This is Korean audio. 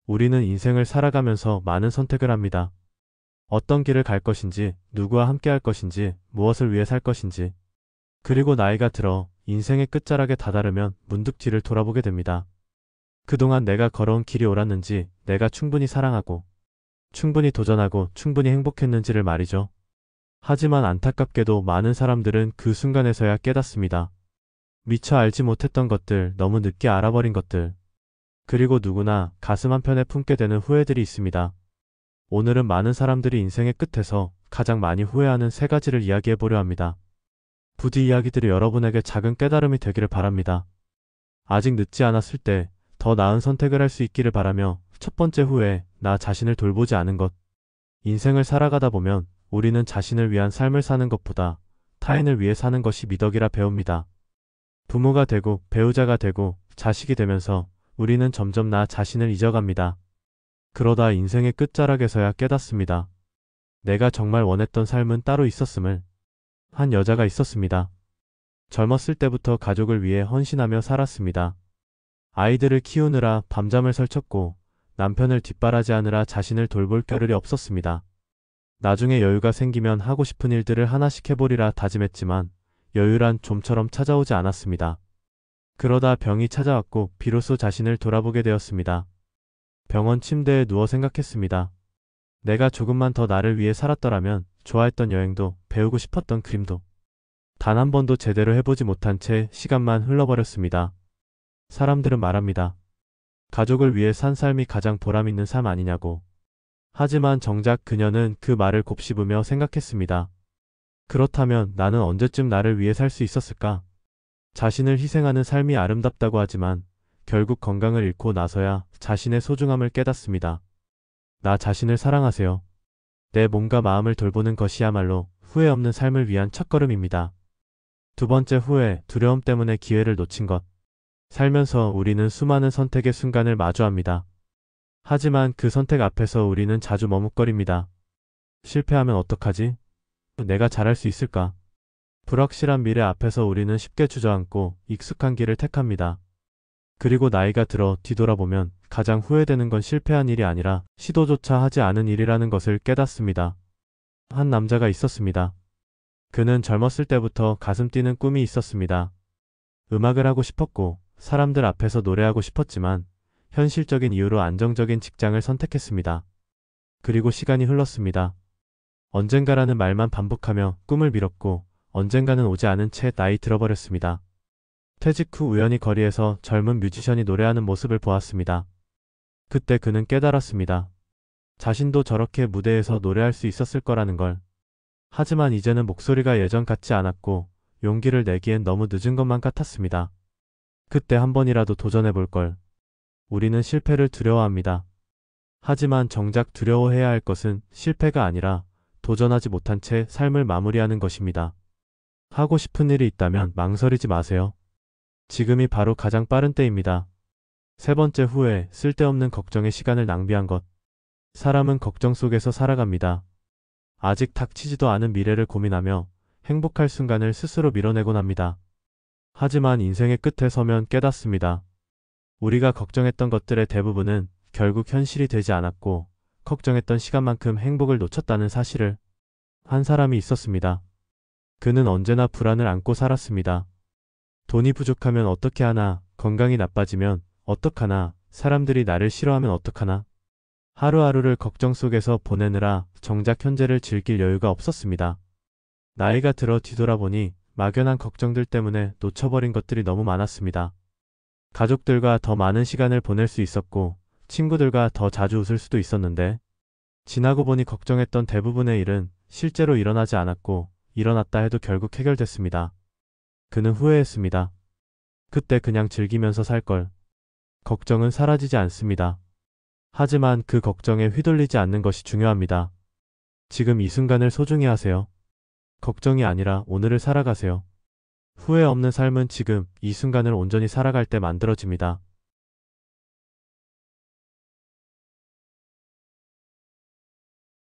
우리는 인생을 살아가면서 많은 선택을 합니다. 어떤 길을 갈 것인지, 누구와 함께 할 것인지, 무엇을 위해 살 것인지. 그리고 나이가 들어 인생의 끝자락에 다다르면 문득 뒤를 돌아보게 됩니다. 그동안 내가 걸어온 길이 옳았는지, 내가 충분히 사랑하고, 충분히 도전하고, 충분히 행복했는지를 말이죠. 하지만 안타깝게도 많은 사람들은 그 순간에서야 깨닫습니다. 미처 알지 못했던 것들, 너무 늦게 알아버린 것들. 그리고 누구나 가슴 한편에 품게 되는 후회들이 있습니다. 오늘은 많은 사람들이 인생의 끝에서 가장 많이 후회하는 세 가지를 이야기해 보려 합니다. 부디 이야기들이 여러분에게 작은 깨달음이 되기를 바랍니다. 아직 늦지 않았을 때 더 나은 선택을 할 수 있기를 바라며, 첫 번째 후회, 나 자신을 돌보지 않은 것. 인생을 살아가다 보면 우리는 자신을 위한 삶을 사는 것보다 타인을 위해 사는 것이 미덕이라 배웁니다. 부모가 되고 배우자가 되고 자식이 되면서 우리는 점점 나 자신을 잊어갑니다. 그러다 인생의 끝자락에서야 깨닫습니다. 내가 정말 원했던 삶은 따로 있었음을. 한 여자가 있었습니다. 젊었을 때부터 가족을 위해 헌신하며 살았습니다. 아이들을 키우느라 밤잠을 설쳤고 남편을 뒷바라지하느라 자신을 돌볼 겨를이 없었습니다. 나중에 여유가 생기면 하고 싶은 일들을 하나씩 해보리라 다짐했지만 여유란 좀처럼 찾아오지 않았습니다. 그러다 병이 찾아왔고 비로소 자신을 돌아보게 되었습니다. 병원 침대에 누워 생각했습니다. 내가 조금만 더 나를 위해 살았더라면 좋아했던 여행도, 배우고 싶었던 그림도 단 한 번도 제대로 해보지 못한 채 시간만 흘러버렸습니다. 사람들은 말합니다. 가족을 위해 산 삶이 가장 보람있는 삶 아니냐고. 하지만 정작 그녀는 그 말을 곱씹으며 생각했습니다. 그렇다면 나는 언제쯤 나를 위해 살 수 있었을까? 자신을 희생하는 삶이 아름답다고 하지만 결국 건강을 잃고 나서야 자신의 소중함을 깨닫습니다. 나 자신을 사랑하세요. 내 몸과 마음을 돌보는 것이야말로 후회 없는 삶을 위한 첫걸음입니다. 두 번째 후회, 두려움 때문에 기회를 놓친 것. 살면서 우리는 수많은 선택의 순간을 마주합니다. 하지만 그 선택 앞에서 우리는 자주 머뭇거립니다. 실패하면 어떡하지? 내가 잘할 수 있을까? 불확실한 미래 앞에서 우리는 쉽게 주저앉고 익숙한 길을 택합니다. 그리고 나이가 들어 뒤돌아보면 가장 후회되는 건 실패한 일이 아니라 시도조차 하지 않은 일이라는 것을 깨닫습니다. 한 남자가 있었습니다. 그는 젊었을 때부터 가슴 뛰는 꿈이 있었습니다. 음악을 하고 싶었고 사람들 앞에서 노래하고 싶었지만 현실적인 이유로 안정적인 직장을 선택했습니다. 그리고 시간이 흘렀습니다. 언젠가라는 말만 반복하며 꿈을 밀었고 언젠가는 오지 않은 채 나이 들어버렸습니다. 퇴직 후 우연히 거리에서 젊은 뮤지션이 노래하는 모습을 보았습니다. 그때 그는 깨달았습니다. 자신도 저렇게 무대에서 노래할 수 있었을 거라는 걸. 하지만 이제는 목소리가 예전 같지 않았고 용기를 내기엔 너무 늦은 것만 같았습니다. 그때 한 번이라도 도전해볼 걸. 우리는 실패를 두려워합니다. 하지만 정작 두려워해야 할 것은 실패가 아니라 도전하지 못한 채 삶을 마무리하는 것입니다. 하고 싶은 일이 있다면 망설이지 마세요. 지금이 바로 가장 빠른 때입니다. 세 번째 후회, 쓸데없는 걱정에 시간을 낭비한 것. 사람은 걱정 속에서 살아갑니다. 아직 닥치지도 않은 미래를 고민하며 행복할 순간을 스스로 밀어내곤 합니다. 하지만 인생의 끝에 서면 깨닫습니다. 우리가 걱정했던 것들의 대부분은 결국 현실이 되지 않았고 걱정했던 시간만큼 행복을 놓쳤다는 사실을. 한 사람이 있었습니다. 그는 언제나 불안을 안고 살았습니다. 돈이 부족하면 어떻게 하나, 건강이 나빠지면 어떡하나, 사람들이 나를 싫어하면 어떡하나. 하루하루를 걱정 속에서 보내느라 정작 현재를 즐길 여유가 없었습니다. 나이가 들어 뒤돌아보니 막연한 걱정들 때문에 놓쳐버린 것들이 너무 많았습니다. 가족들과 더 많은 시간을 보낼 수 있었고 친구들과 더 자주 웃을 수도 있었는데 지나고 보니 걱정했던 대부분의 일은 실제로 일어나지 않았고 일어났다 해도 결국 해결됐습니다. 그는 후회했습니다. 그때 그냥 즐기면서 살 걸. 걱정은 사라지지 않습니다. 하지만 그 걱정에 휘둘리지 않는 것이 중요합니다. 지금 이 순간을 소중히 하세요. 걱정이 아니라 오늘을 살아가세요. 후회 없는 삶은 지금 이 순간을 온전히 살아갈 때 만들어집니다.